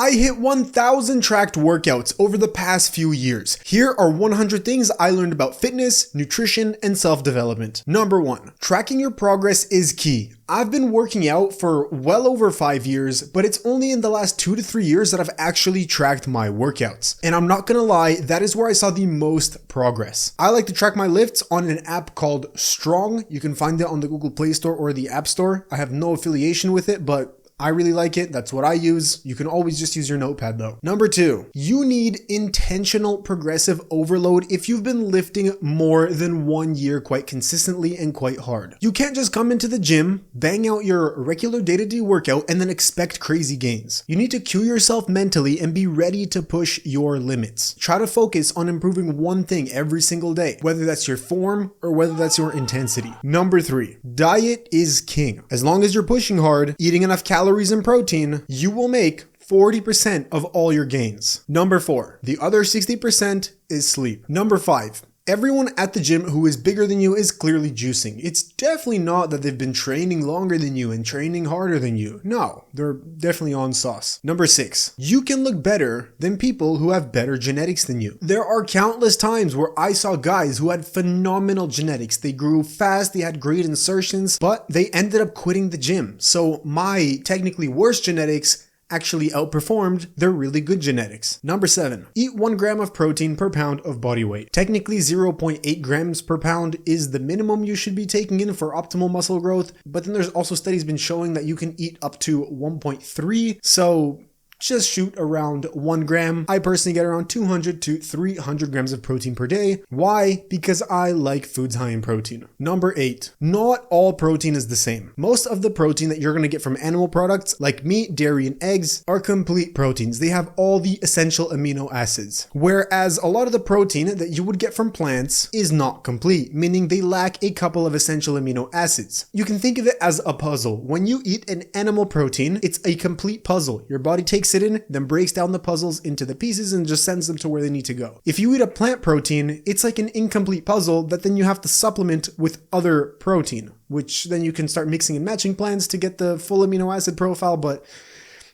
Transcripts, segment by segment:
I hit 1,000 tracked workouts over the past few years. Here are 100 things I learned about fitness, nutrition, and self-development. Number 1, tracking your progress is key. I've been working out for well over 5 years, but it's only in the last 2 to 3 years that I've actually tracked my workouts. And I'm not gonna lie, that is where I saw the most progress. I like to track my lifts on an app called Strong. You can find it on the Google Play Store or the App Store. I have no affiliation with it, but I really like it. That's what I use. You can always just use your notepad though. Number 2, you need intentional progressive overload if you've been lifting more than 1 year quite consistently and quite hard. You can't just come into the gym, bang out your regular day-to-day workout, and then expect crazy gains. You need to cue yourself mentally and be ready to push your limits. Try to focus on improving one thing every single day, whether that's your form or whether that's your intensity. Number 3, diet is king. As long as you're pushing hard, eating enough calories and protein, you will make 40% of all your gains. Number 4, the other 60% is sleep. Number 5, everyone at the gym who is bigger than you is clearly juicing. It's definitely not that they've been training longer than you and training harder than you. No, they're definitely on sauce. Number 6, you can look better than people who have better genetics than you. There are countless times where I saw guys who had phenomenal genetics. They grew fast, they had great insertions, but they ended up quitting the gym. So my technically worse genetics actually outperformed their really good genetics. Number 7, eat 1 gram of protein per pound of body weight. Technically 0.8 grams per pound is the minimum you should be taking in for optimal muscle growth, but then there's also studies been showing that you can eat up to 1.3, so just shoot around 1 gram. I personally get around 200 to 300 grams of protein per day. Why? Because I like foods high in protein. Number 8, not all protein is the same. Most of the protein that you're gonna get from animal products like meat, dairy, and eggs are complete proteins. They have all the essential amino acids. Whereas a lot of the protein that you would get from plants is not complete, meaning they lack a couple of essential amino acids. You can think of it as a puzzle. When you eat an animal protein, it's a complete puzzle. Your body takes it in, then breaks down the puzzles into the pieces and just sends them to where they need to go. If you eat a plant protein, it's like an incomplete puzzle that then you have to supplement with other protein, which then you can start mixing and matching plants to get the full amino acid profile, but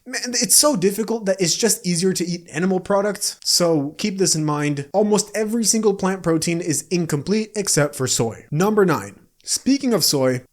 man, it's so difficult that it's just easier to eat animal products. So keep this in mind. Almost every single plant protein is incomplete except for soy. Number 9, speaking of soy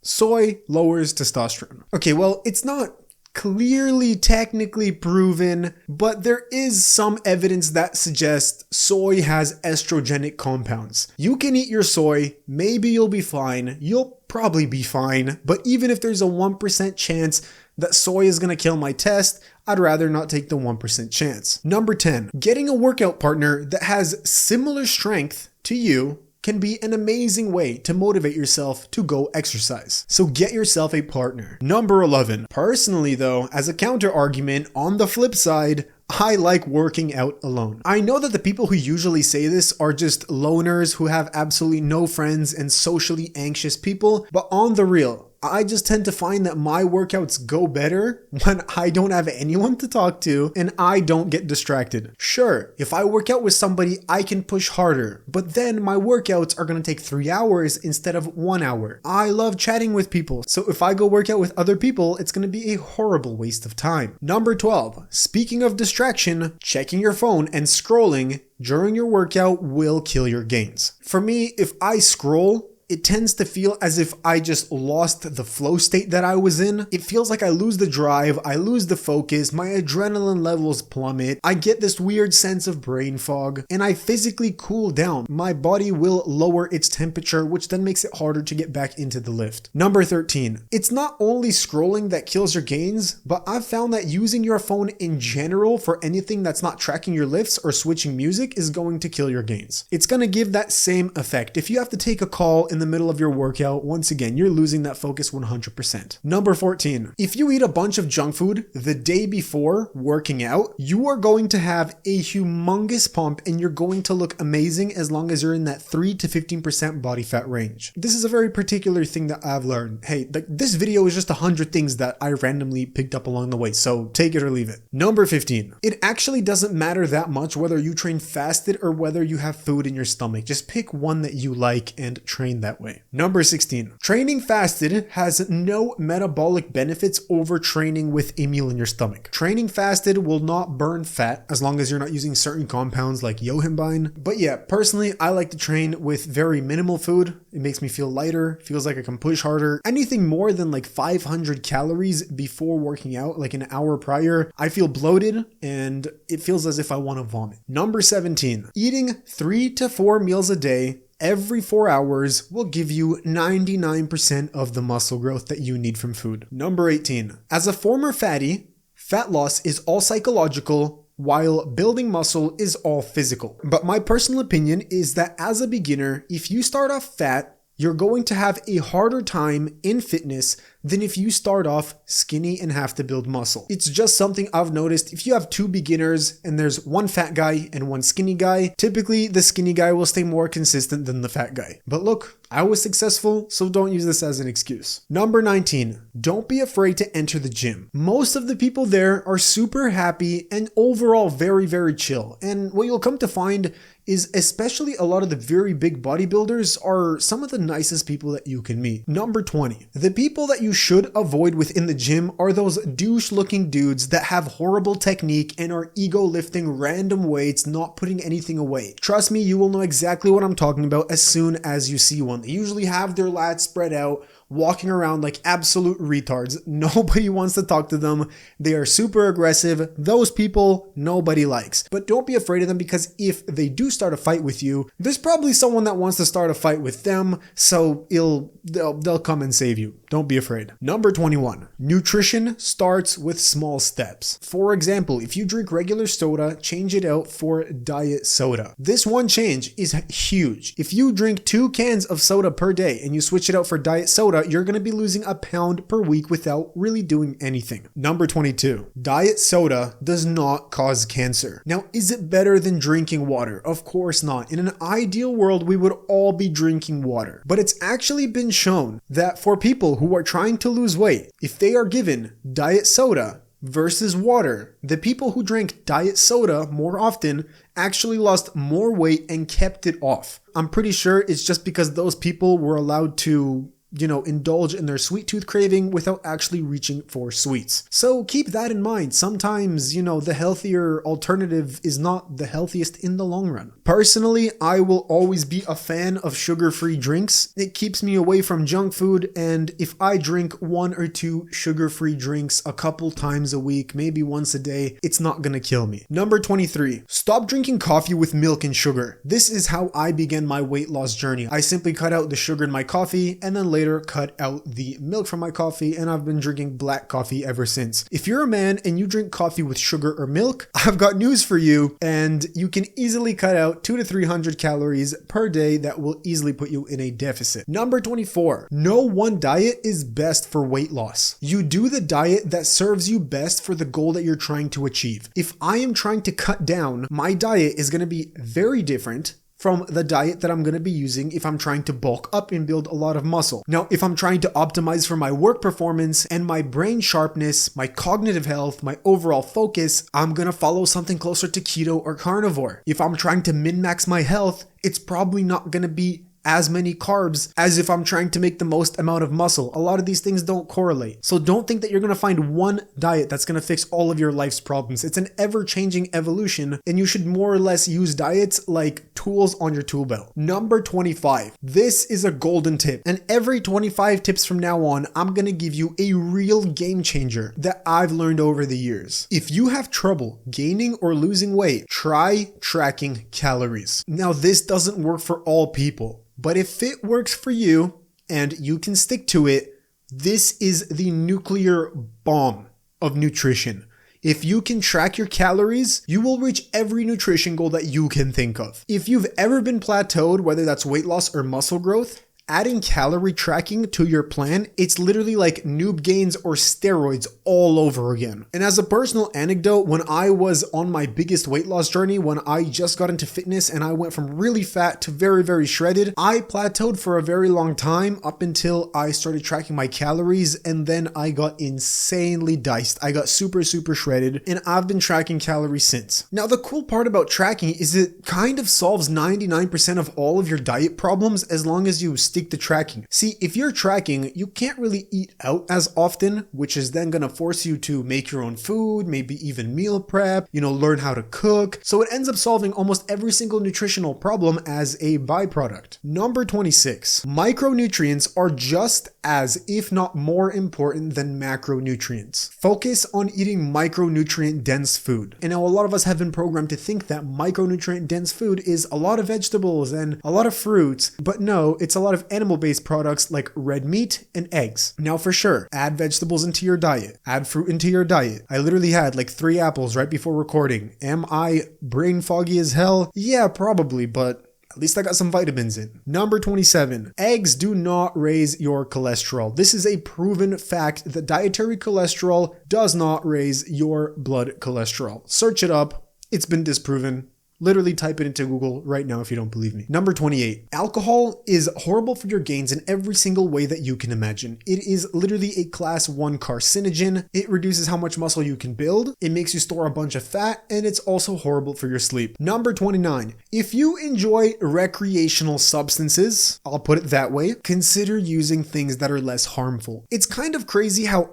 lowers testosterone. Okay, well, it's not clearly technically proven, but there is some evidence that suggests soy has estrogenic compounds. You can eat your soy, maybe you'll be fine, you'll probably be fine, but even if there's a 1% chance that soy is gonna kill my test, I'd rather not take the 1% chance. Number 10, getting a workout partner that has similar strength to you can be an amazing way to motivate yourself to go exercise. So get yourself a partner. Number 11. Personally though, as a counter argument, on the flip side, I like working out alone. I know that the people who usually say this are just loners who have absolutely no friends and socially anxious people, but on the real, I just tend to find that my workouts go better when I don't have anyone to talk to and I don't get distracted. Sure, if I work out with somebody, I can push harder, but then my workouts are gonna take 3 hours instead of 1 hour. I love chatting with people, so if I go work out with other people, it's gonna be a horrible waste of time. Number 12, speaking of distraction, checking your phone and scrolling during your workout will kill your gains. For me, if I scroll, it tends to feel as if I just lost the flow state that I was in. It feels like I lose the drive, I lose the focus, my adrenaline levels plummet, I get this weird sense of brain fog, and I physically cool down. My body will lower its temperature, which then makes it harder to get back into the lift. Number 13, it's not only scrolling that kills your gains, but I've found that using your phone in general for anything that's not tracking your lifts or switching music is going to kill your gains. It's gonna give that same effect. If you have to take a call in the middle of your workout, once again, you're losing that focus 100%. Number 14, if you eat a bunch of junk food the day before working out, you are going to have a humongous pump and you're going to look amazing as long as you're in that 3 to 15% body fat range. This is a very particular thing that I've learned. Hey, this video is just 100 things that I randomly picked up along the way, so take it or leave it. Number 15, it actually doesn't matter that much whether you train fasted or whether you have food in your stomach. Just pick one that you like and train that. that way. Number 16, training fasted has no metabolic benefits over training with a meal in your stomach. Training fasted will not burn fat as long as you're not using certain compounds like yohimbine. But yeah, personally, I like to train with very minimal food. It makes me feel lighter, feels like I can push harder. Anything more than like 500 calories before working out, like an hour prior, I feel bloated and it feels as if I want to vomit. Number 17, eating 3 to 4 meals a day every 4 hours will give you 99% of the muscle growth that you need from food. Number 18, as a former fatty, fat loss is all psychological, while building muscle is all physical. But my personal opinion is that as a beginner, if you start off fat, you're going to have a harder time in fitness than if you start off skinny and have to build muscle. It's just something I've noticed. If you have two beginners and there's one fat guy and one skinny guy, typically the skinny guy will stay more consistent than the fat guy. But look, I was successful, so don't use this as an excuse. Number 19, don't be afraid to enter the gym. Most of the people there are super happy and overall very, very chill. And what you'll come to find is especially a lot of the very big bodybuilders are some of the nicest people that you can meet. Number 20, the people that you should avoid within the gym are those douche looking dudes that have horrible technique and are ego lifting random weights, not putting anything away. Trust me, you will know exactly what I'm talking about as soon as you see one. They usually have their lats spread out, walking around like absolute retards. Nobody wants to talk to them. They are super aggressive. Those people nobody likes. But don't be afraid of them, because if they do start a fight with you, there's probably someone that wants to start a fight with them, so they'll come and save you. Don't be afraid. Number 21, nutrition starts with small steps. For example, if you drink regular soda, change it out for diet soda. This one change is huge. If you drink 2 cans of soda per day and you switch it out for diet soda, you're going to be losing a pound per week without really doing anything. Number 22, diet soda does not cause cancer. Now, is it better than drinking water? Of course not. In an ideal world, we would all be drinking water. But it's actually been shown that for people who are trying to lose weight, if they are given diet soda versus water, the people who drank diet soda more often actually lost more weight and kept it off. I'm pretty sure it's just because those people were allowed to indulge in their sweet tooth craving without actually reaching for sweets. So keep that in mind. Sometimes, the healthier alternative is not the healthiest in the long run. Personally, I will always be a fan of sugar-free drinks. It keeps me away from junk food, and if I drink 1 or 2 sugar-free drinks a couple times a week, maybe once a day, it's not gonna kill me. Number 23, stop drinking coffee with milk and sugar. This is how I began my weight loss journey. I simply cut out the sugar in my coffee and then later cut out the milk from my coffee, and I've been drinking black coffee ever since. If you're a man and you drink coffee with sugar or milk, I've got news for you, and you can easily cut out 200 to 300 calories per day that will easily put you in a deficit. Number 24, no one diet is best for weight loss. You do the diet that serves you best for the goal that you're trying to achieve. If I am trying to cut down, my diet is going to be very different from the diet that I'm going to be using if I'm trying to bulk up and build a lot of muscle. Now, if I'm trying to optimize for my work performance and my brain sharpness, my cognitive health, my overall focus, I'm going to follow something closer to keto or carnivore. If I'm trying to min-max my health, it's probably not going to be as many carbs as if I'm trying to make the most amount of muscle. A lot of these things don't correlate. So don't think that you're gonna find one diet that's gonna fix all of your life's problems. It's an ever-changing evolution, and you should more or less use diets like tools on your tool belt. Number 25. This is a golden tip, and every 25 tips from now on, I'm gonna give you a real game changer that I've learned over the years. If you have trouble gaining or losing weight, try tracking calories. Now, this doesn't work for all people, but if it works for you and you can stick to it, this is the nuclear bomb of nutrition. If you can track your calories, you will reach every nutrition goal that you can think of. If you've ever been plateaued, whether that's weight loss or muscle growth, adding calorie tracking to your plan, it's literally like noob gains or steroids all over again. And as a personal anecdote, when I was on my biggest weight loss journey, when I just got into fitness and I went from really fat to very, very shredded, I plateaued for a very long time up until I started tracking my calories, and then I got insanely diced. I got super, super shredded, and I've been tracking calories since. Now, the cool part about tracking is it kind of solves 99% of all of your diet problems as long as you stick stick to tracking. See, if you're tracking, you can't really eat out as often, which is then gonna force you to make your own food, maybe even meal prep, learn how to cook. So it ends up solving almost every single nutritional problem as a byproduct. Number 26. Micronutrients are just as, if not more important than macronutrients. Focus on eating micronutrient dense food. And now a lot of us have been programmed to think that micronutrient dense food is a lot of vegetables and a lot of fruits, but no, it's a lot of animal-based products like red meat and eggs. Now for sure, add vegetables into your diet, add fruit into your diet. I literally had like 3 apples right before recording. Am I brain foggy as hell? Yeah, probably, but at least I got some vitamins in. Number 27. Eggs do not raise your cholesterol. This is a proven fact that dietary cholesterol does not raise your blood cholesterol. Search it up. It's been disproven. Literally type it into Google right now if you don't believe me. Number 28. Alcohol is horrible for your gains in every single way that you can imagine. It is literally a class 1 carcinogen. It reduces how much muscle you can build. It makes you store a bunch of fat, and it's also horrible for your sleep. Number 29. If you enjoy recreational substances, I'll put it that way, consider using things that are less harmful. It's kind of crazy how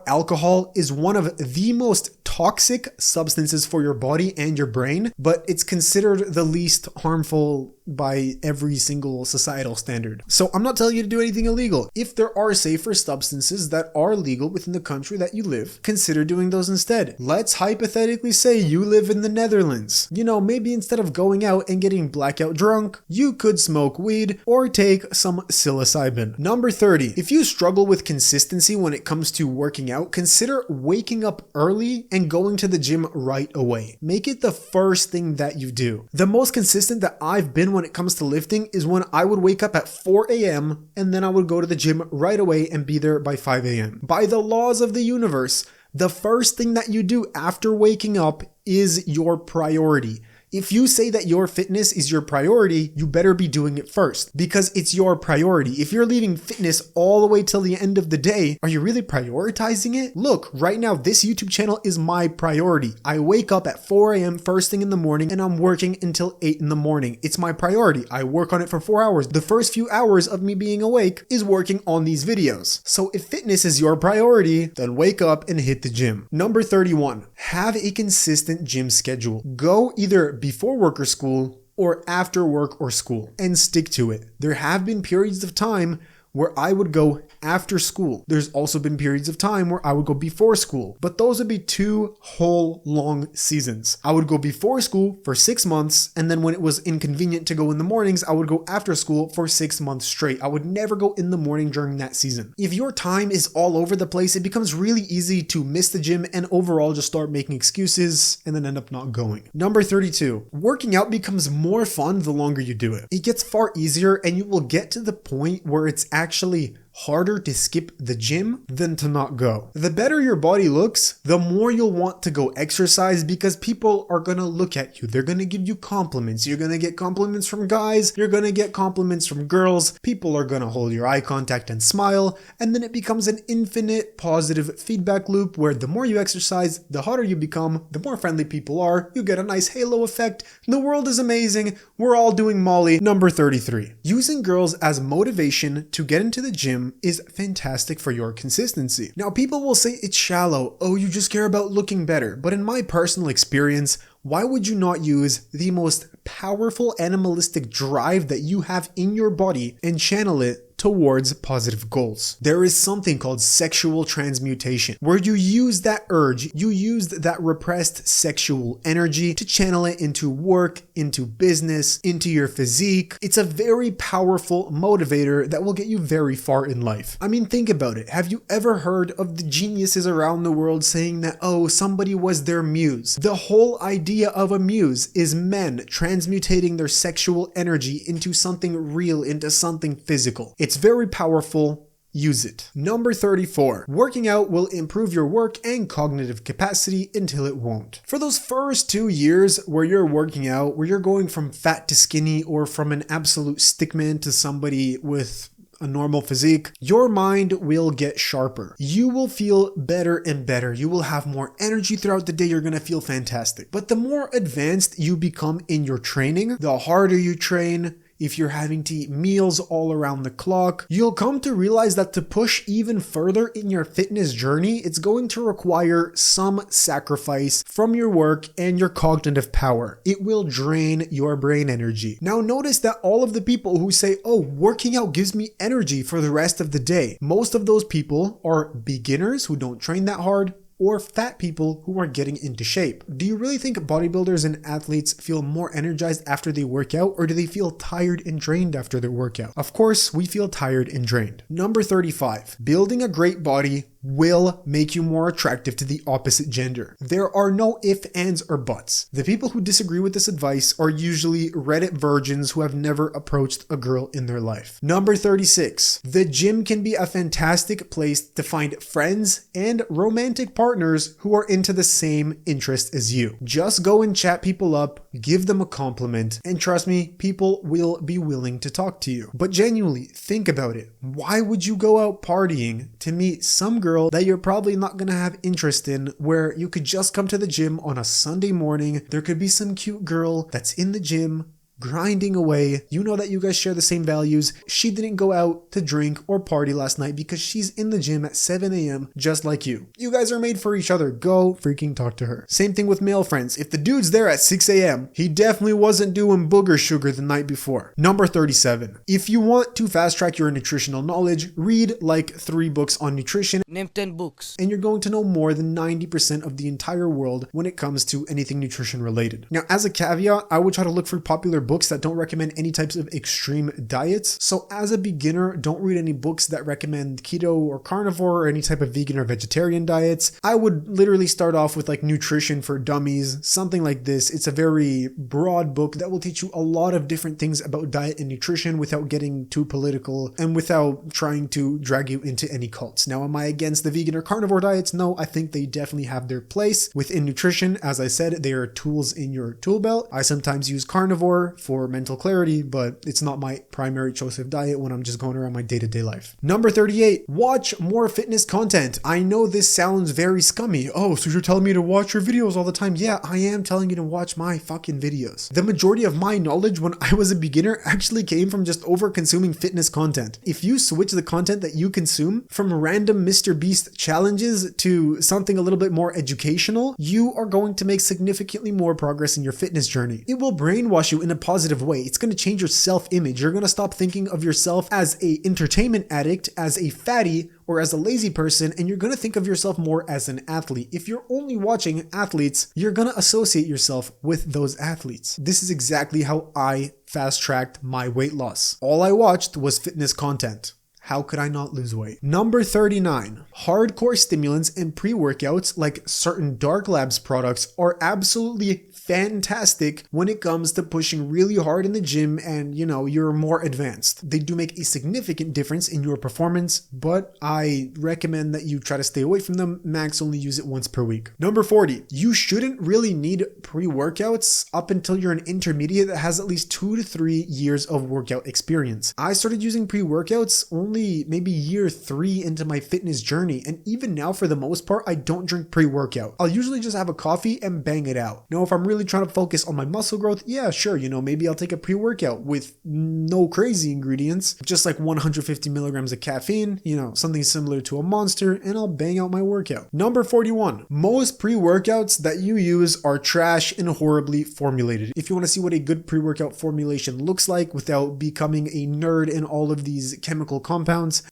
alcohol is one of the most toxic substances for your body and your brain, but it's considered the least harmful by every single societal standard. So I'm not telling you to do anything illegal. If there are safer substances that are legal within the country that you live, consider doing those instead. Let's hypothetically say you live in the Netherlands. Maybe instead of going out and getting blackout drunk, you could smoke weed or take some psilocybin. Number 30. If you struggle with consistency when it comes to working out, consider waking up early and going to the gym right away. Make it the first thing that you do. The most consistent that I've been when it comes to lifting is when I would wake up at 4 a.m. and then I would go to the gym right away and be there by 5 a.m. By the laws of the universe, the first thing that you do after waking up is your priority. If you say that your fitness is your priority, you better be doing it first because it's your priority. If you're leaving fitness all the way till the end of the day, are you really prioritizing it? Look, right now, this YouTube channel is my priority. I wake up at 4 a.m. first thing in the morning and I'm working until 8 in the morning. It's my priority. I work on it for 4 hours. The first few hours of me being awake is working on these videos. So if fitness is your priority, then wake up and hit the gym. Number 31, have a consistent gym schedule. Go either before work or school or after work or school and stick to it. There have been periods of time where I would go after school. There's also been periods of time where I would go before school, but those would be 2 whole long seasons. I would go before school for 6 months, and then when it was inconvenient to go in the mornings, I would go after school for 6 months straight. I would never go in the morning during that season. If your time is all over the place, it becomes really easy to miss the gym and overall just start making excuses and then end up not going. Number 32, working out becomes more fun the longer you do it. It gets far easier and you will get to the point where it's actually harder to skip the gym than to not go. The better your body looks, the more you'll want to go exercise because people are gonna look at you. They're gonna give you compliments. You're gonna get compliments from guys. You're gonna get compliments from girls. People are gonna hold your eye contact and smile. And then it becomes an infinite positive feedback loop where the more you exercise, the hotter you become, the more friendly people are. You get a nice halo effect. The world is amazing. We're all doing Molly. Number 33. Using girls as motivation to get into the gym is fantastic for your consistency. Now, people will say it's shallow. Oh, you just care about looking better. But in my personal experience, why would you not use the most powerful animalistic drive that you have in your body and channel it towards positive goals? There is something called sexual transmutation, where you use that urge, you used that repressed sexual energy to channel it into work, into business, into your physique. It's a very powerful motivator that will get you very far in life. I mean, think about it. Have you ever heard of the geniuses around the world saying that, oh, somebody was their muse? The whole idea of a muse is men transmutating their sexual energy into something real, into something physical. It's very powerful. Use it. Number 34. Working out will improve your work and cognitive capacity until it won't. For those first 2 years where you're working out, where you're going from fat to skinny or from an absolute stickman to somebody with a normal physique, your mind will get sharper. You will feel better and better. You will have more energy throughout the day. You're going to feel fantastic. But the more advanced you become in your training, the harder you train, if you're having to eat meals all around the clock, you'll come to realize that to push even further in your fitness journey, it's going to require some sacrifice from your work and your cognitive power. It will drain your brain energy. Now notice that all of the people who say, oh, working out gives me energy for the rest of the day, most of those people are beginners who don't train that hard, or fat people who are getting into shape. Do you really think bodybuilders and athletes feel more energized after they work out, or do they feel tired and drained after their workout? Of course, we feel tired and drained. Number 35, building a great body will make you more attractive to the opposite gender. There are no ifs, ands, or buts. The people who disagree with this advice are usually Reddit virgins who have never approached a girl in their life. Number 36, the gym can be a fantastic place to find friends and romantic partners who are into the same interest as you. Just go and chat people up, give them a compliment, and trust me, people will be willing to talk to you. But genuinely, think about it. Why would you go out partying to meet some girl that you're probably not going to have interest in, where you could just come to the gym on a Sunday morning? There could be some cute girl that's in the gym grinding away. You know that you guys share the same values. She didn't go out to drink or party last night because she's in the gym at 7 a.m. just like you. You guys are made for each other. Go freaking talk to her. Same thing with male friends. If the dude's there at 6 a.m., he definitely wasn't doing booger sugar the night before. Number 37. If you want to fast track your nutritional knowledge, read like 3 books on nutrition. Name 10 books. And you're going to know more than 90% of the entire world when it comes to anything nutrition related. Now, as a caveat, I would try to look for popular books that don't recommend any types of extreme diets. So as a beginner, don't read any books that recommend keto or carnivore or any type of vegan or vegetarian diets. I would literally start off with like Nutrition for Dummies, something like this. It's a very broad book that will teach you a lot of different things about diet and nutrition without getting too political and without trying to drag you into any cults. Now, am I against the vegan or carnivore diets? No, I think they definitely have their place within nutrition. As I said, they are tools in your tool belt. I sometimes use carnivore for mental clarity, but it's not my primary choice of diet when I'm just going around my day-to-day life. Number 38, watch more fitness content. I know this sounds very scummy. Oh, so you're telling me to watch your videos all the time? Yeah, I am telling you to watch my fucking videos. The majority of my knowledge when I was a beginner actually came from just over-consuming fitness content. If you switch the content that you consume from random Mr. Beast challenges to something a little bit more educational, you are going to make significantly more progress in your fitness journey. It will brainwash you in a positive way. It's going to change your self-image. You're going to stop thinking of yourself as a entertainment addict, as a fatty, or as a lazy person, and you're going to think of yourself more as an athlete. If you're only watching athletes, you're going to associate yourself with those athletes. This is exactly how I fast-tracked my weight loss. All I watched was fitness content. How could I not lose weight? Number 39, hardcore stimulants and pre-workouts like certain Dark Labs products are absolutely fantastic when it comes to pushing really hard in the gym and, you know, you're more advanced. They do make a significant difference in your performance, but I recommend that you try to stay away from them. Max only use it once per week. Number 40, you shouldn't really need pre-workouts up until you're an intermediate that has at least 2 to 3 years of workout experience. I started using pre-workouts only maybe year 3 into my fitness journey, and even now for the most part, I don't drink pre-workout. I'll usually just have a coffee and bang it out. Now, if I'm really trying to focus on my muscle growth, yeah, sure, you know, maybe I'll take a pre-workout with no crazy ingredients, just like 150 milligrams of caffeine, you know, something similar to a Monster, and I'll bang out my workout. Number 41, most pre-workouts that you use are trash and horribly formulated. If you want to see what a good pre-workout formulation looks like without becoming a nerd in all of these chemical compounds,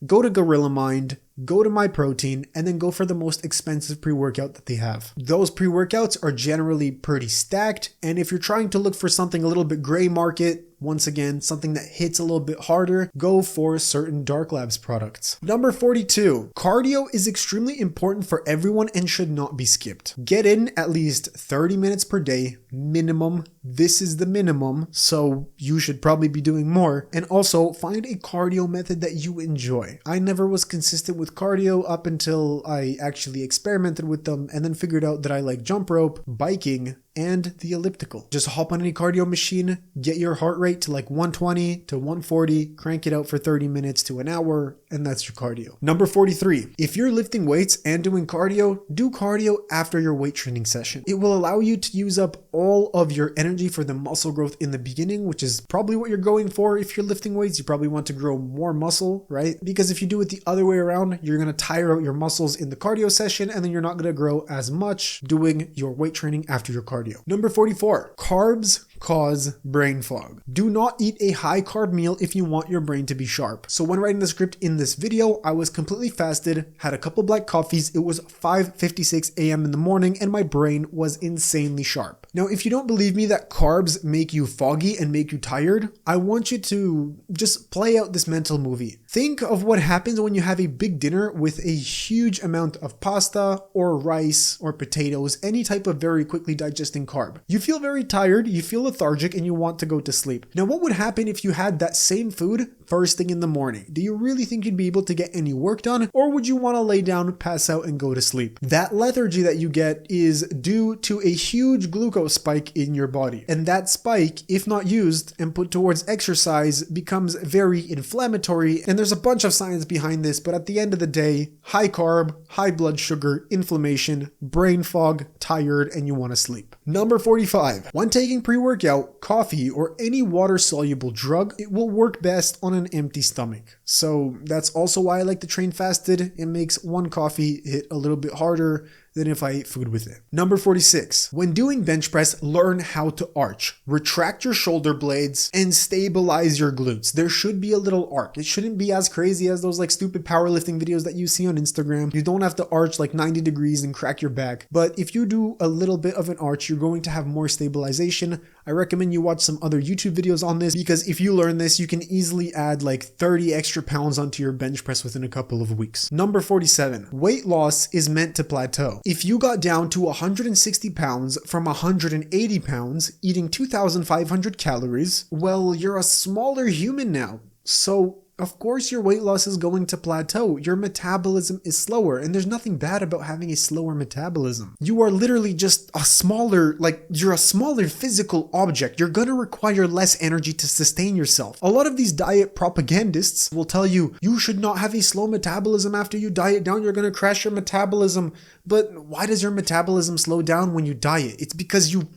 go to Gorilla Mind, go to My Protein, and then go for the most expensive pre-workout that they have. Those pre-workouts are generally pretty stacked, and if you're trying to look for something a little bit gray market, once again, something that hits a little bit harder, go for certain Dark Labs products. Number 42, cardio is extremely important for everyone and should not be skipped. Get in at least 30 minutes per day, minimum. This is the minimum, so you should probably be doing more. And also find a cardio method that you enjoy. I never was consistent with cardio up until I actually experimented with them and then figured out that I like jump rope, biking, and the elliptical. Just hop on any cardio machine, get your heart rate to like 120 to 140, crank it out for 30 minutes to an hour, and that's your cardio. Number 43, if you're lifting weights and doing cardio, do cardio after your weight training session. It will allow you to use up all of your energy for the muscle growth in the beginning, which is probably what you're going for. If you're lifting weights, you probably want to grow more muscle, right? Because if you do it the other way around, you're going to tire out your muscles in the cardio session, and then you're not going to grow as much doing your weight training after your cardio. Number 44, carbs cause brain fog. Do not eat a high carb meal if you want your brain to be sharp. So when writing the script in this video, I was completely fasted, had a couple black coffees. It was 5:56 a.m. in the morning and my brain was insanely sharp. Now, if you don't believe me that carbs make you foggy and make you tired, I want you to just play out this mental movie. Think of what happens when you have a big dinner with a huge amount of pasta or rice or potatoes, any type of very quickly digesting carb. You feel very tired, you feel lethargic, and you want to go to sleep. Now, what would happen if you had that same food first thing in the morning? Do you really think you'd be able to get any work done, or would you want to lay down, pass out, and go to sleep? That lethargy that you get is due to a huge glucose spike in your body. And that spike, if not used and put towards exercise, becomes very inflammatory. And there's a bunch of science behind this, but at the end of the day, high carb, high blood sugar, inflammation, brain fog, tired, and you want to sleep. Number 45. When taking pre-workout, coffee, or any water-soluble drug, it will work best on an empty stomach. So that's also why I like to train fasted. It makes one coffee hit a little bit harder than if I ate food with it. Number 46. When doing bench press, learn how to arch. Retract your shoulder blades and stabilize your glutes. There should be a little arc. It shouldn't be as crazy as those like stupid powerlifting videos that you see on Instagram. You don't have to arch like 90 degrees and crack your back. But if you do a little bit of an arch, you're going to have more stabilization. I recommend you watch some other YouTube videos on this, because if you learn this, you can easily add like 30 extra pounds onto your bench press within a couple of weeks. Number 47. Weight loss is meant to plateau. If you got down to 160 pounds from 180 pounds, eating 2,500 calories, well, you're a smaller human now. So of course your weight loss is going to plateau. Your metabolism is slower, and there's nothing bad about having a slower metabolism. You are literally just a smaller, you're a smaller physical object. You're gonna require less energy to sustain yourself. A lot of these diet propagandists will tell you, you should not have a slow metabolism after you diet down, you're gonna crash your metabolism. But why does your metabolism slow down when you diet? It's because you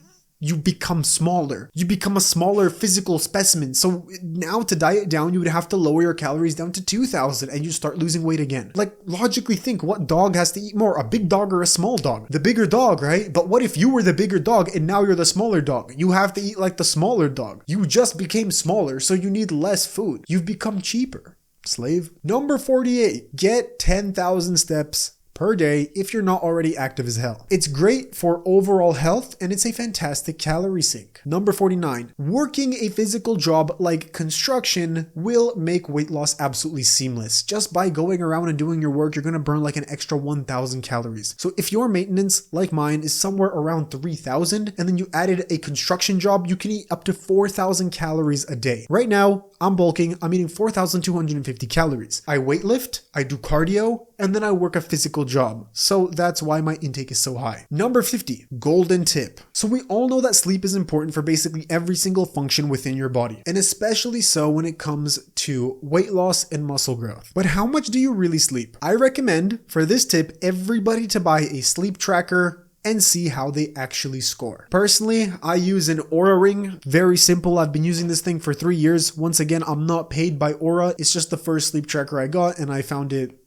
become smaller. You become a smaller physical specimen. So now to diet down, you would have to lower your calories down to 2,000 and you start losing weight again. Like, logically think, what dog has to eat more, a big dog or a small dog? The bigger dog, right? But what if you were the bigger dog and now you're the smaller dog? You have to eat like the smaller dog. You just became smaller, so you need less food. You've become cheaper. Slave. Number 48, get 10,000 steps per day if you're not already active as hell. It's great for overall health and it's a fantastic calorie sink. Number 49, working a physical job like construction will make weight loss absolutely seamless. Just by going around and doing your work, you're going to burn like an extra 1,000 calories. So if your maintenance, like mine, is somewhere around 3,000 and then you added a construction job, you can eat up to 4,000 calories a day. Right now, I'm bulking, I'm eating 4,250 calories. I weightlift, I do cardio, and then I work a physical job. So that's why my intake is so high. Number 50, golden tip. So we all know that sleep is important for basically every single function within your body, and especially so when it comes to weight loss and muscle growth. But how much do you really sleep? I recommend for this tip, everybody to buy a sleep tracker and see how they actually score. Personally, I use an Oura ring. Very simple. I've been using this thing for 3 years. Once again, I'm not paid by Oura. It's just the first sleep tracker I got and I found it,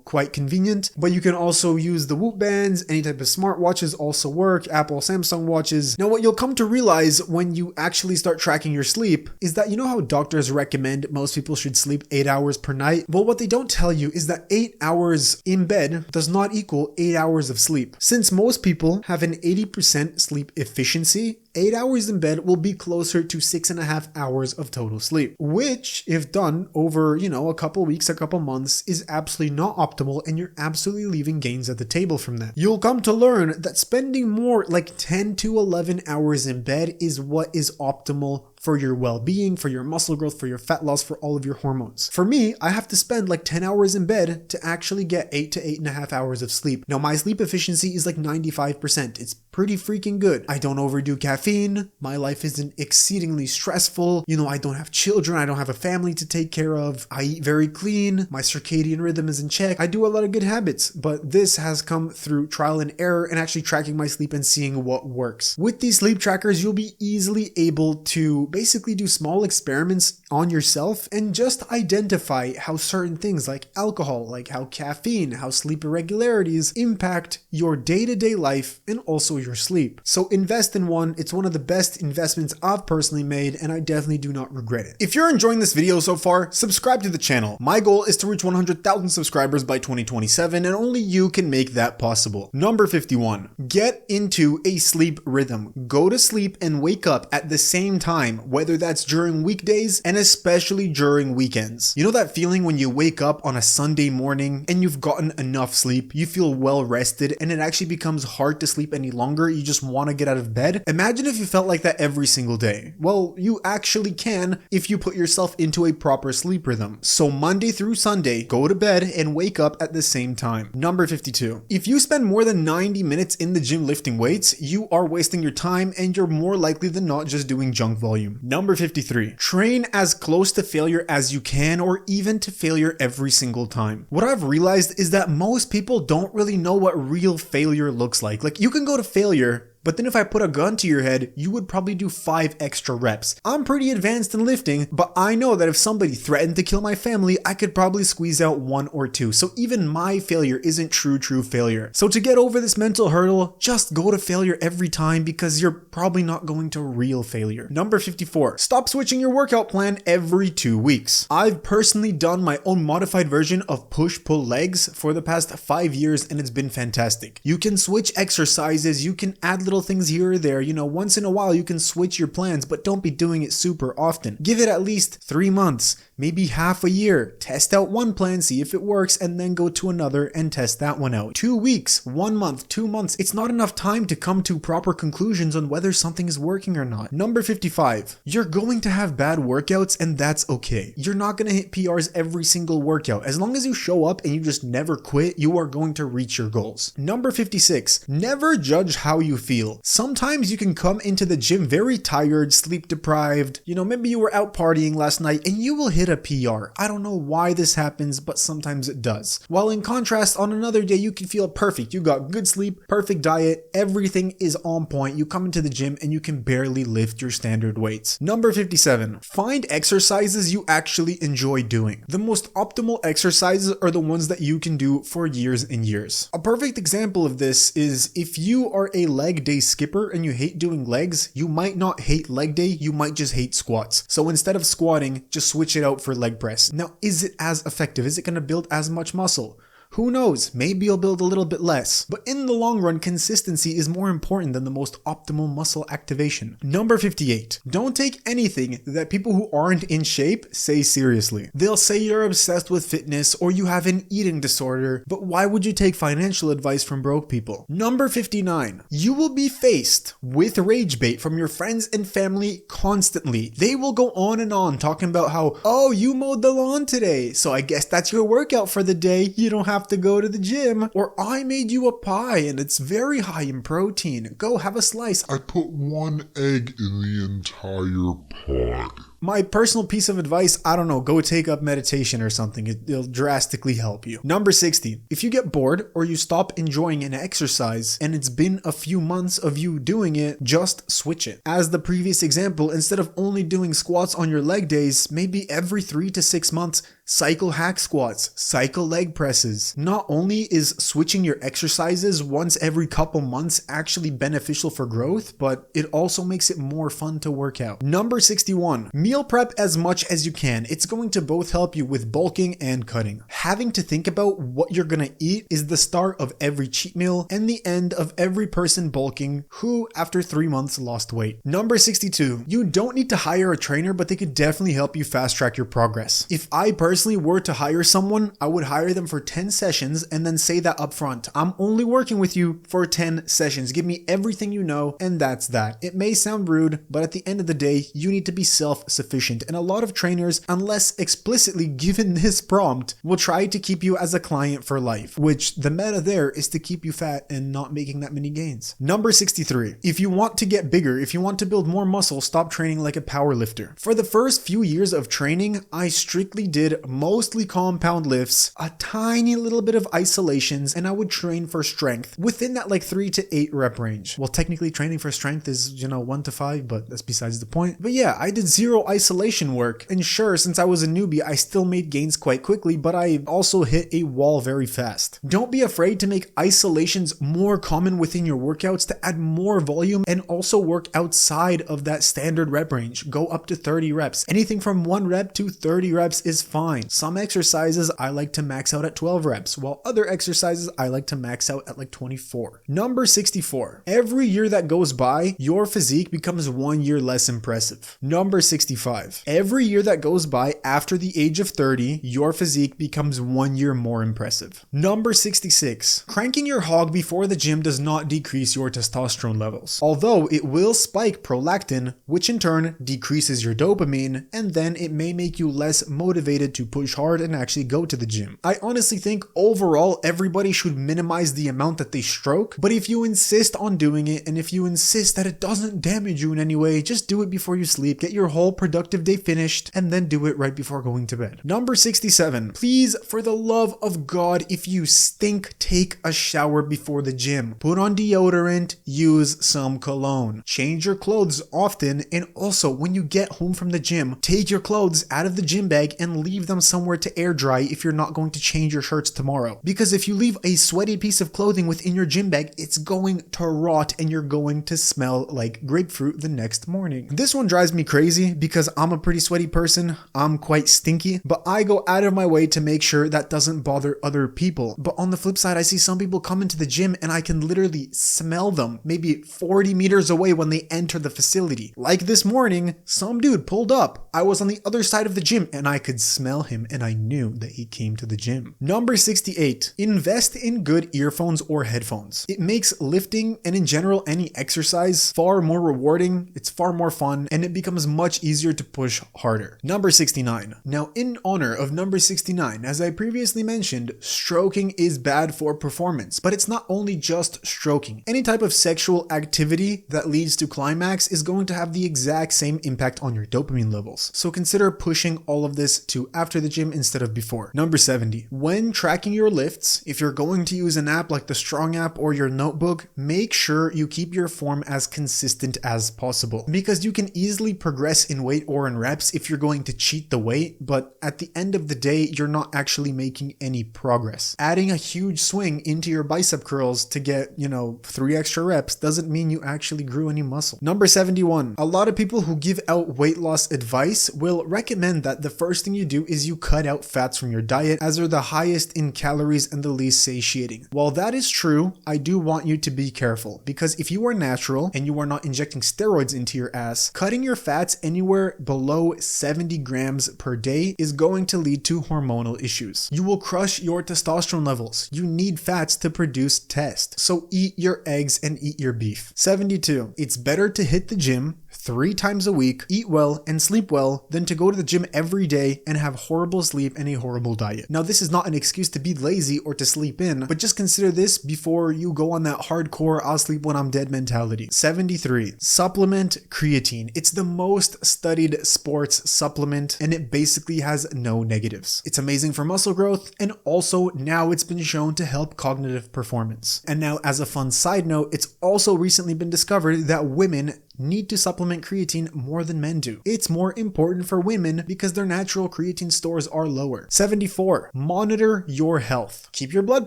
quite convenient. But you can also use the Whoop bands. Any type of smartwatches also work. Apple, Samsung watches. Now, what you'll come to realize when you actually start tracking your sleep is that how doctors recommend most people should sleep 8 hours per night? Well, what they don't tell you is that 8 hours in bed does not equal 8 hours of sleep. Since most people have an 80% sleep efficiency, 8 hours in bed will be closer to 6.5 hours of total sleep, which, if done over, a couple weeks, a couple months, is absolutely not optimal, and you're absolutely leaving gains at the table from that. You'll come to learn that spending more like 10 to 11 hours in bed is what is optimal for your well-being, for your muscle growth, for your fat loss, for all of your hormones. For me, I have to spend like 10 hours in bed to actually get 8 to 8.5 hours of sleep. Now my sleep efficiency is like 95%. It's pretty freaking good. I don't overdo caffeine. My life isn't exceedingly stressful. I don't have children. I don't have a family to take care of. I eat very clean. My circadian rhythm is in check. I do a lot of good habits, but this has come through trial and error and actually tracking my sleep and seeing what works. With these sleep trackers, you'll be easily able to basically do small experiments on yourself and just identify how certain things like alcohol, like how caffeine, how sleep irregularities impact your day-to-day life and also your sleep. So invest in one. It's one of the best investments I've personally made, and I definitely do not regret it. If you're enjoying this video so far, subscribe to the channel. My goal is to reach 100,000 subscribers by 2027, and only you can make that possible. Number 51, get into a sleep rhythm. Go to sleep and wake up at the same time, whether that's during weekdays and especially during weekends. You know that feeling when you wake up on a Sunday morning and you've gotten enough sleep, you feel well rested, and it actually becomes hard to sleep any longer. You just want to get out of bed. Imagine if you felt like that every single day. Well, you actually can if you put yourself into a proper sleep rhythm. So Monday through Sunday, go to bed and wake up at the same time. Number 52. If you spend more than 90 minutes in the gym lifting weights, you are wasting your time and you're more likely than not just doing junk volume. Number 53. Train as close to failure as you can, or even to failure every single time. What I've realized is that most people don't really know what real failure looks like. Like, you can go to failure, but then if I put a gun to your head, you would probably do 5 extra reps. I'm pretty advanced in lifting, but I know that if somebody threatened to kill my family, I could probably squeeze out 1 or 2. So even my failure isn't true failure. So to get over this mental hurdle, just go to failure every time, because you're probably not going to real failure. Number 54, stop switching your workout plan every 2 weeks. I've personally done my own modified version of push-pull legs for the past 5 years, and it's been fantastic. You can switch exercises, you can add little things here or there. Once in a while you can switch your plans, but don't be doing it super often. Give it at least 3 months, maybe half a year. Test out one plan, see if it works, and then go to another and test that one out. 2 weeks, 1 month, 2 months. It's not enough time to come to proper conclusions on whether something is working or not. Number 55, you're going to have bad workouts, and that's okay. You're not going to hit PRs every single workout. As long as you show up and you just never quit, you are going to reach your goals. Number 56, never judge how you feel. Sometimes you can come into the gym very tired, sleep deprived. Maybe you were out partying last night and you will hit a PR. I don't know why this happens, but sometimes it does. While in contrast, on another day, you can feel perfect. You got good sleep, perfect diet, everything is on point. You come into the gym and you can barely lift your standard weights. Number 57, find exercises you actually enjoy doing. The most optimal exercises are the ones that you can do for years and years. A perfect example of this is if you are a leg day skipper and you hate doing legs, you might not hate leg day, you might just hate squats. So instead of squatting, just switch it out for leg press. Now, is it as effective? Is it going to build as much muscle? Who knows, maybe you'll build a little bit less. But in the long run, consistency is more important than the most optimal muscle activation. Number 58, don't take anything that people who aren't in shape say seriously. They'll say you're obsessed with fitness or you have an eating disorder, but why would you take financial advice from broke people? Number 59, you will be faced with rage bait from your friends and family constantly. They will go on and on talking about how, oh, you mowed the lawn today, so I guess that's your workout for the day. You don't have to go to the gym. Or I made you a pie and it's very high in protein. Go have a slice. I put 1 egg in the entire pot. My personal piece of advice, I don't know, go take up meditation or something. It'll drastically help you. Number 60, if you get bored or you stop enjoying an exercise and it's been a few months of you doing it, just switch it. As the previous example, instead of only doing squats on your leg days, maybe every 3 to 6 months, cycle hack squats, cycle leg presses. Not only is switching your exercises once every couple months actually beneficial for growth, but it also makes it more fun to work out. Number 61, meal Meal prep as much as you can. It's going to both help you with bulking and cutting. Having to think about what you're gonna eat is the start of every cheat meal and the end of every person bulking who, after 3 months, lost weight. Number 62, you don't need to hire a trainer, but they could definitely help you fast track your progress. If I personally were to hire someone, I would hire them for 10 sessions and then say that up front. I'm only working with you for 10 sessions. Give me everything you know, and that's that. It may sound rude, but at the end of the day, you need to be self-sufficient. And a lot of trainers, unless explicitly given this prompt, will try to keep you as a client for life, which the meta there is to keep you fat and not making that many gains. Number 63, if you want to get bigger, if you want to build more muscle, stop training like a power lifter. For the first few years of training, I strictly did mostly compound lifts, a tiny little bit of isolations, and I would train for strength within that like 3 to 8 rep range. Well, technically training for strength is, 1 to 5, but that's besides the point. But yeah, I did zero isolation work, and sure, since I was a newbie, I still made gains quite quickly, but I also hit a wall very fast. Don't be afraid to make isolations more common within your workouts to add more volume and also work outside of that standard rep range. Go up to 30 reps. Anything from 1 rep to 30 reps is fine. Some exercises I like to max out at 12 reps, while other exercises I like to max out at like 24. Number 64. Every year that goes by, your physique becomes 1 year less impressive. Number 65. Every year that goes by after the age of 30, your physique becomes 1 year more impressive. Number 66. Cranking your hog before the gym does not decrease your testosterone levels, although it will spike prolactin, which in turn decreases your dopamine, and then it may make you less motivated to push hard and actually go to the gym. I honestly think overall everybody should minimize the amount that they stroke, but if you insist on doing it and if you insist that it doesn't damage you in any way, just do it before you sleep, get your whole productive day finished, and then do it right before going to bed. Number 67. Please, for the love of God, if you stink, take a shower before the gym. Put on deodorant, use some cologne. Change your clothes often, and also when you get home from the gym, take your clothes out of the gym bag and leave them somewhere to air dry if you're not going to change your shirts tomorrow. Because if you leave a sweaty piece of clothing within your gym bag, it's going to rot and you're going to smell like grapefruit the next morning. This one drives me crazy because I'm a pretty sweaty person. I'm quite stinky, but I go out of my way to make sure that doesn't bother other people. But on the flip side, I see some people come into the gym and I can literally smell them maybe 40 meters away when they enter the facility. Like this morning, some dude pulled up. I was on the other side of the gym and I could smell him and I knew that he came to the gym. Number 68. Invest in good earphones or headphones. It makes lifting and in general any exercise far more rewarding, it's far more fun, and it becomes much easier to push harder. Number 69. Now in honor of number 69, as I previously mentioned, stroking is bad for performance, but it's not only just stroking. Any type of sexual activity that leads to climax is going to have the exact same impact on your dopamine levels. So consider pushing all of this to after the gym instead of before. Number 70. When tracking your lifts, if you're going to use an app like the Strong app or your notebook, make sure you keep your form as consistent as possible, because you can easily progress in weight or in reps if you're going to cheat the weight, but at the end of the day, you're not actually making any progress. Adding a huge swing into your bicep curls to get, 3 extra reps doesn't mean you actually grew any muscle. Number 71. A lot of people who give out weight loss advice will recommend that the first thing you do is you cut out fats from your diet, as they're the highest in calories and the least satiating. While that is true, I do want you to be careful, because if you are natural and you are not injecting steroids into your ass, cutting your fats anywhere below 70 grams per day is going to lead to hormonal issues. You will crush your testosterone levels. You need fats to produce test. So eat your eggs and eat your beef. 72. It's better to hit the gym 3 times a week, eat well, and sleep well than to go to the gym every day and have horrible sleep and a horrible diet. Now, this is not an excuse to be lazy or to sleep in, but just consider this before you go on that hardcore I'll sleep when I'm dead mentality. 73. Supplement creatine. It's the most studied sports supplement and it basically has no negatives. It's amazing for muscle growth and also now it's been shown to help cognitive performance. And now, as a fun side note, it's also recently been discovered that women need to supplement creatine more than men do. It's more important for women because their natural creatine stores are lower. 74. Monitor your health. Keep your blood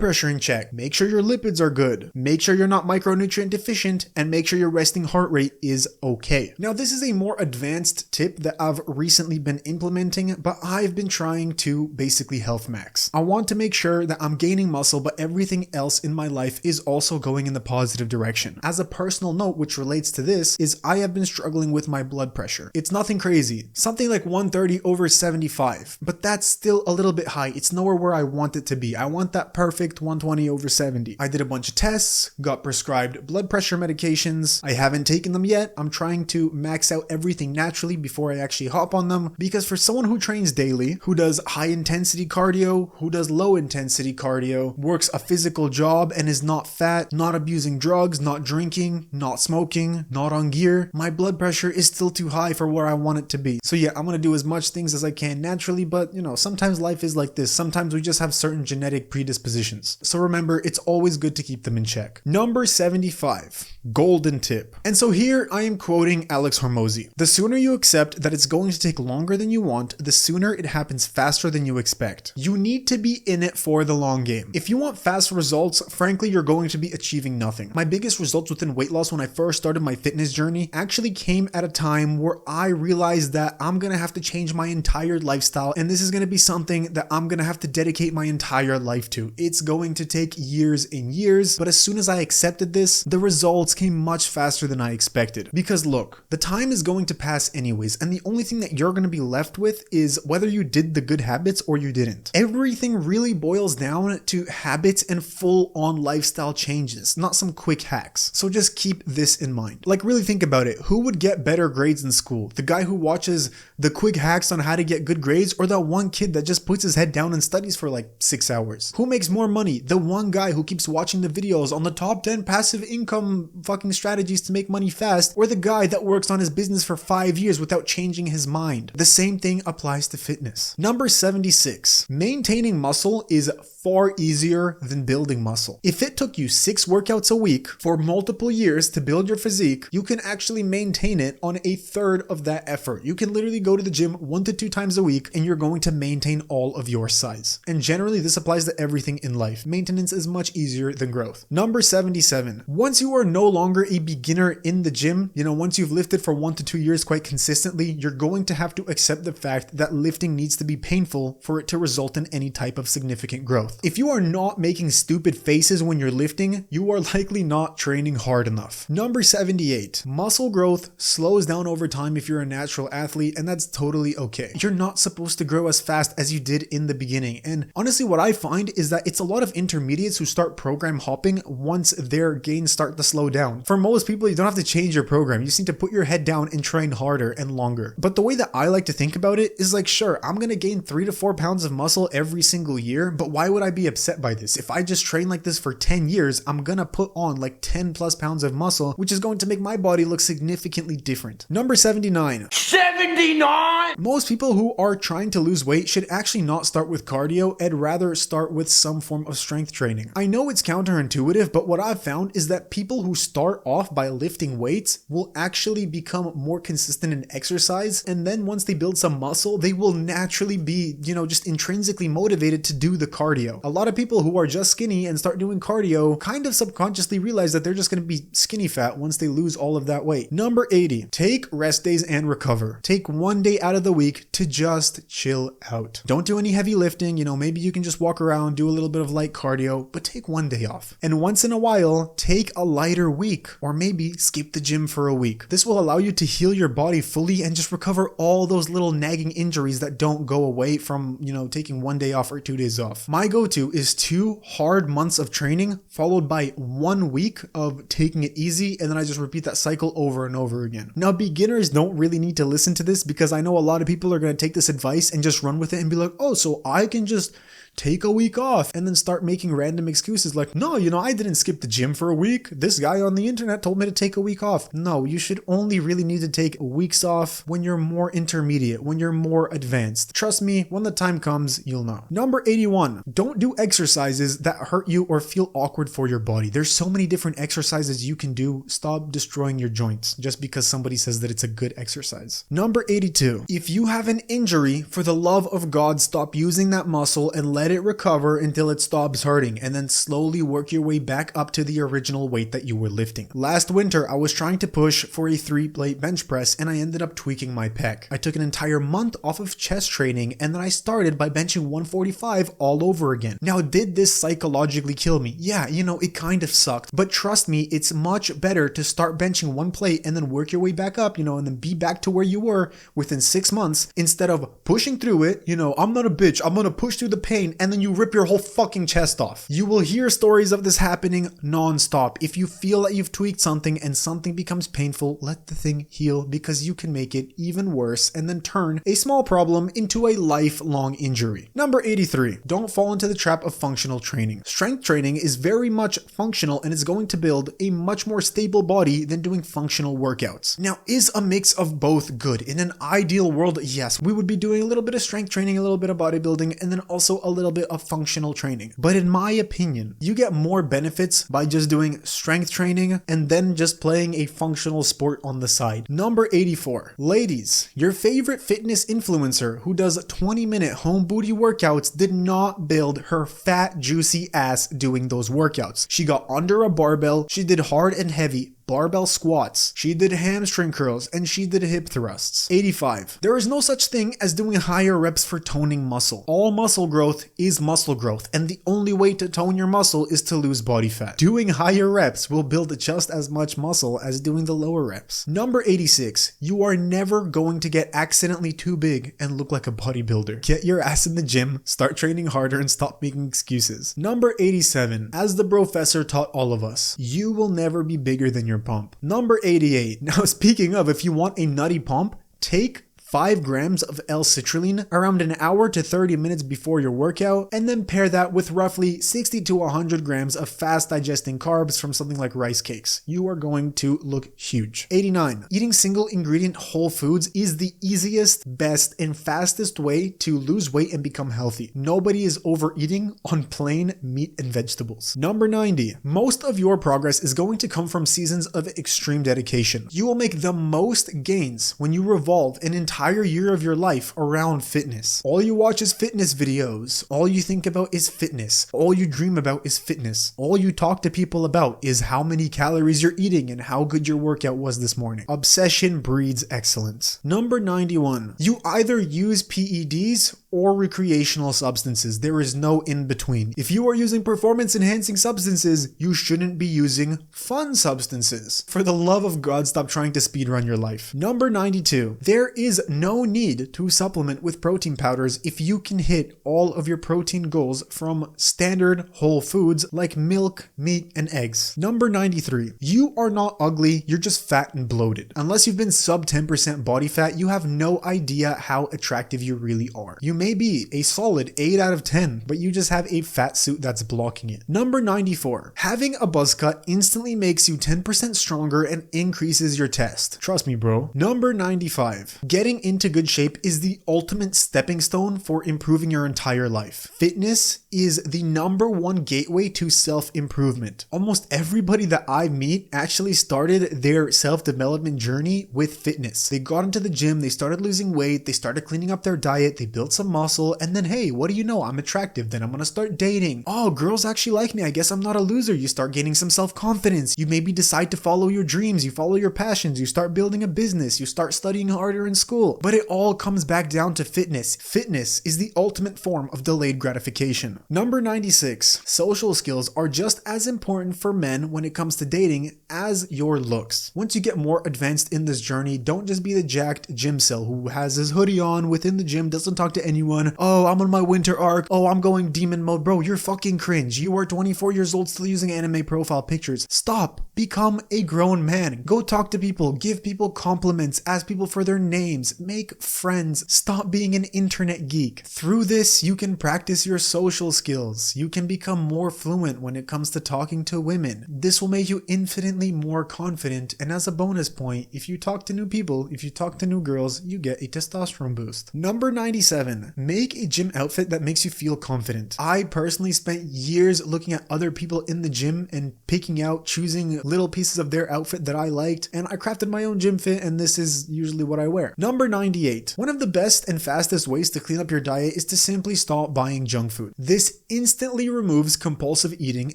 pressure in check. Make sure your lipids are good. Make sure you're not micronutrient deficient, and make sure your resting heart rate is okay. Now, this is a more advanced tip that I've recently been implementing, but I've been trying to basically health max. I want to make sure that I'm gaining muscle, but everything else in my life is also going in the positive direction. As a personal note, which relates to this, is I have been struggling with my blood pressure. It's nothing crazy, something like 130/75, but that's still a little bit high. It's nowhere where I want it to be. I want that perfect 120/70. I did a bunch of tests, got prescribed blood pressure medications. I haven't taken them yet. I'm trying to max out everything naturally before I actually hop on them, because for someone who trains daily, who does high intensity cardio, who does low intensity cardio, works a physical job and is not fat, not abusing drugs, not drinking, not smoking, not on gear, my blood pressure is still too high for where I want it to be. So yeah, I'm gonna do as much things as I can naturally, but sometimes life is like this. Sometimes we just have certain genetic predispositions. So remember, it's always good to keep them in check. Number 75, golden tip. And so here I am quoting Alex Hormozi. The sooner you accept that it's going to take longer than you want, the sooner it happens faster than you expect. You need to be in it for the long game. If you want fast results, frankly, you're going to be achieving nothing. My biggest results within weight loss when I first started my fitness journey actually came at a time where I realized that I'm gonna have to change my entire lifestyle, and this is gonna be something that I'm gonna have to dedicate my entire life to. It's going to take years and years, but as soon as I accepted this, the results came much faster than I expected. Because look, the time is going to pass anyways, and the only thing that you're gonna be left with is whether you did the good habits or you didn't. Everything really boils down to habits and full-on lifestyle changes, not some quick hacks. So just keep this in mind. Like, really think about it. Who would get better grades in school? The guy who watches the quick hacks on how to get good grades, or that one kid that just puts his head down and studies for like 6 hours? Who makes more money? The one guy who keeps watching the videos on the top 10 passive income fucking strategies to make money fast, or the guy that works on his business for 5 years without changing his mind? The same thing applies to fitness. Number 76, maintaining muscle is far easier than building muscle. If it took you 6 workouts a week for multiple years to build your physique, you can actually maintain it on a third of that effort. You can literally go to the gym 1 to 2 times a week and you're going to maintain all of your size. And generally this applies to everything in life. Maintenance is much easier than growth. Number 77, once you are no longer a beginner in the gym, once you've lifted for 1 to 2 years quite consistently, you're going to have to accept the fact that lifting needs to be painful for it to result in any type of significant growth. If you are not making stupid faces when you're lifting, you are likely not training hard enough. Number 78, muscle growth slows down over time if you're a natural athlete, and that's totally okay. You're not supposed to grow as fast as you did in the beginning. And honestly, what I find is that it's a lot of intermediates who start program hopping once their gains start to slow down. For most people, you don't have to change your program. You just need to put your head down and train harder and longer. But the way that I like to think about it is like, sure, I'm gonna gain 3 to 4 pounds of muscle every single year, but why would I be upset by this? If I just train like this for 10 years, I'm gonna put on like 10 plus pounds of muscle, which is going to make my body look significantly different. Number 79. 79! Most people who are trying to lose weight should actually not start with cardio and rather start with some form of strength training. I know it's counterintuitive, but what I've found is that people who start off by lifting weights will actually become more consistent in exercise, and then once they build some muscle, they will naturally be, just intrinsically motivated to do the cardio. A lot of people who are just skinny and start doing cardio kind of subconsciously realize that they're just going to be skinny fat once they lose all of that weight. Number 80, take rest days and recover. Take 1 day out of the week to just chill out. Don't do any heavy lifting, maybe you can just walk around, do a little bit of light cardio, but take 1 day off. And once in a while, take a lighter week, or maybe skip the gym for a week. This will allow you to heal your body fully and just recover all those little nagging injuries that don't go away from, taking 1 day off or 2 days off. My go-to is 2 hard months of training followed by 1 week of taking it easy, and then I just repeat that cycle over and over again. Now, beginners don't really need to listen to this because I know a lot of people are going to take this advice and just run with it and be like, oh, so I can just Take a week off and then start making random excuses like, no, I didn't skip the gym for a week. This guy on the internet told me to take a week off. No, you should only really need to take weeks off when you're more intermediate, when you're more advanced. Trust me, when the time comes, you'll know. Number 81, don't do exercises that hurt you or feel awkward for your body. There's so many different exercises you can do. Stop destroying your joints just because somebody says that it's a good exercise. Number 82, if you have an injury, for the love of God, stop using that muscle and let it recover until it stops hurting, and then slowly work your way back up to the original weight that you were lifting. Last winter, I was trying to push for a 3-plate bench press and I ended up tweaking my pec. I took an entire month off of chest training and then I started by benching 145 all over again. Now, did this psychologically kill me? Yeah, it kind of sucked, but trust me, it's much better to start benching one plate and then work your way back up, and then be back to where you were within 6 months instead of pushing through it. I'm not a bitch, I'm gonna push through the pain, and then you rip your whole fucking chest off. You will hear stories of this happening non-stop. If you feel that you've tweaked something and something becomes painful, let the thing heal, because you can make it even worse and then turn a small problem into a lifelong injury. Number 83, don't fall into the trap of functional training. Strength training is very much functional and is going to build a much more stable body than doing functional workouts. Now, is a mix of both good? In an ideal world, yes, we would be doing a little bit of strength training, a little bit of bodybuilding, and then also a little bit of functional training. But in my opinion, you get more benefits by just doing strength training and then just playing a functional sport on the side. Number 84, ladies, your favorite fitness influencer who does 20-minute home booty workouts did not build her fat, juicy ass doing those workouts. She got under a barbell, she did hard and heavy barbell squats, she did hamstring curls, and she did hip thrusts. 85. There is no such thing as doing higher reps for toning muscle. All muscle growth is muscle growth, and the only way to tone your muscle is to lose body fat. Doing higher reps will build just as much muscle as doing the lower reps. Number 86. You are never going to get accidentally too big and look like a bodybuilder. Get your ass in the gym, start training harder, and stop making excuses. Number 87. As the professor taught all of us, you will never be bigger than your pump. Number 88. Now, speaking of, if you want a nutty pump, take 5 grams of L-citrulline around an hour to 30 minutes before your workout, and then pair that with roughly 60 to 100 grams of fast digesting carbs from something like rice cakes. You are going to look huge. 89. Eating single ingredient whole foods is the easiest, best, and fastest way to lose weight and become healthy. Nobody is overeating on plain meat and vegetables. Number 90. Most of your progress is going to come from seasons of extreme dedication. You will make the most gains when you revolve an entire year of your life around fitness. All you watch is fitness videos. All you think about is fitness. All you dream about is fitness. All you talk to people about is how many calories you're eating and how good your workout was this morning. Obsession breeds excellence. Number 91. You either use PEDs or recreational substances. There is no in between. If you are using performance enhancing substances, you shouldn't be using fun substances. For the love of God, stop trying to speedrun your life. Number 92. There is no need to supplement with protein powders if you can hit all of your protein goals from standard whole foods like milk, meat, and eggs. Number 93. You are not ugly, you're just fat and bloated. Unless you've been sub 10% body fat, you have no idea how attractive you really are. You may be a solid 8 out of 10, but you just have a fat suit that's blocking it. Number 94. Having a buzz cut instantly makes you 10% stronger and increases your test. Trust me, bro. Number 95. Getting into good shape is the ultimate stepping stone for improving your entire life. Fitness is the number one gateway to self-improvement. Almost everybody that I meet actually started their self-development journey with fitness. They got into the gym, they started losing weight, they started cleaning up their diet, they built some muscle, and then hey, what do you know? I'm attractive, then I'm gonna start dating. Oh, girls actually like me, I guess I'm not a loser. You start gaining some self-confidence. You maybe decide to follow your dreams, you follow your passions, you start building a business, you start studying harder in school. But it all comes back down to fitness. Fitness is the ultimate form of delayed gratification. Number 96. Social skills are just as important for men when it comes to dating as your looks. Once you get more advanced in this journey, don't just be the jacked gym cell who has his hoodie on within the gym, doesn't talk to anyone anyone, oh, I'm on my winter arc, oh, I'm going demon mode. Bro, you're fucking cringe. You are 24 years old still using anime profile pictures. Stop. Become a grown man. Go talk to people, give people compliments, ask people for their names, make friends. Stop being an internet geek. Through this, you can practice your social skills. You can become more fluent when it comes to talking to women. This will make you infinitely more confident, and as a bonus point, if you talk to new people, if you talk to new girls, you get a testosterone boost. Number 97, make a gym outfit that makes you feel confident. I personally spent years looking at other people in the gym and picking out, choosing little pieces of their outfit that I liked, and I crafted my own gym fit, and this is usually what I wear. Number 98, one of the best and fastest ways to clean up your diet is to simply stop buying junk food. This instantly removes compulsive eating,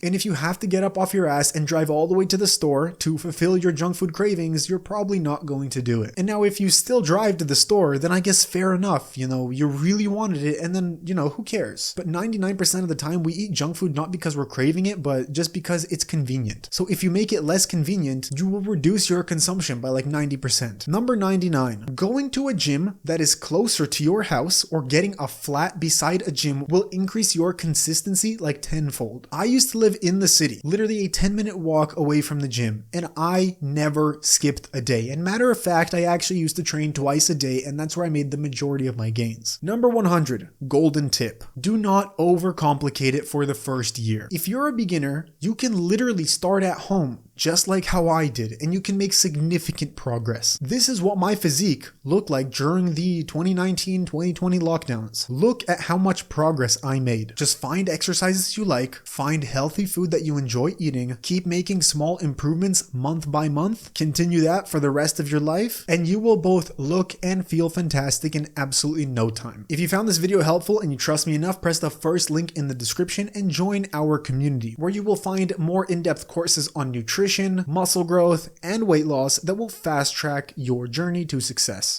and if you have to get up off your ass and drive all the way to the store to fulfill your junk food cravings, you're probably not going to do it. And now if you still drive to the store, then I guess fair enough, you really wanted it, and then, who cares? But 99% of the time we eat junk food not because we're craving it, but just because it's convenient. So if you make it less convenient, you will reduce your consumption by like 90%. Number 99, going to a gym that is closer to your house or getting a flat beside a gym will increase your consistency like tenfold. I used to live in the city, literally a 10-minute walk away from the gym, and I never skipped a day. And matter of fact, I actually used to train twice a day, and that's where I made the majority of my gains. Number 100, golden tip. Do not overcomplicate it for the first year. If you're a beginner, you can literally start at home, just like how I did, and you can make significant progress. This is what my physique looked like during the 2019-2020 lockdowns. Look at how much progress I made. Just find exercises you like, find healthy food that you enjoy eating, keep making small improvements month by month, continue that for the rest of your life, and you will both look and feel fantastic in absolutely no time. If you found this video helpful and you trust me enough, press the first link in the description and join our community, where you will find more in-depth courses on nutrition, muscle growth, and weight loss that will fast track your journey to success.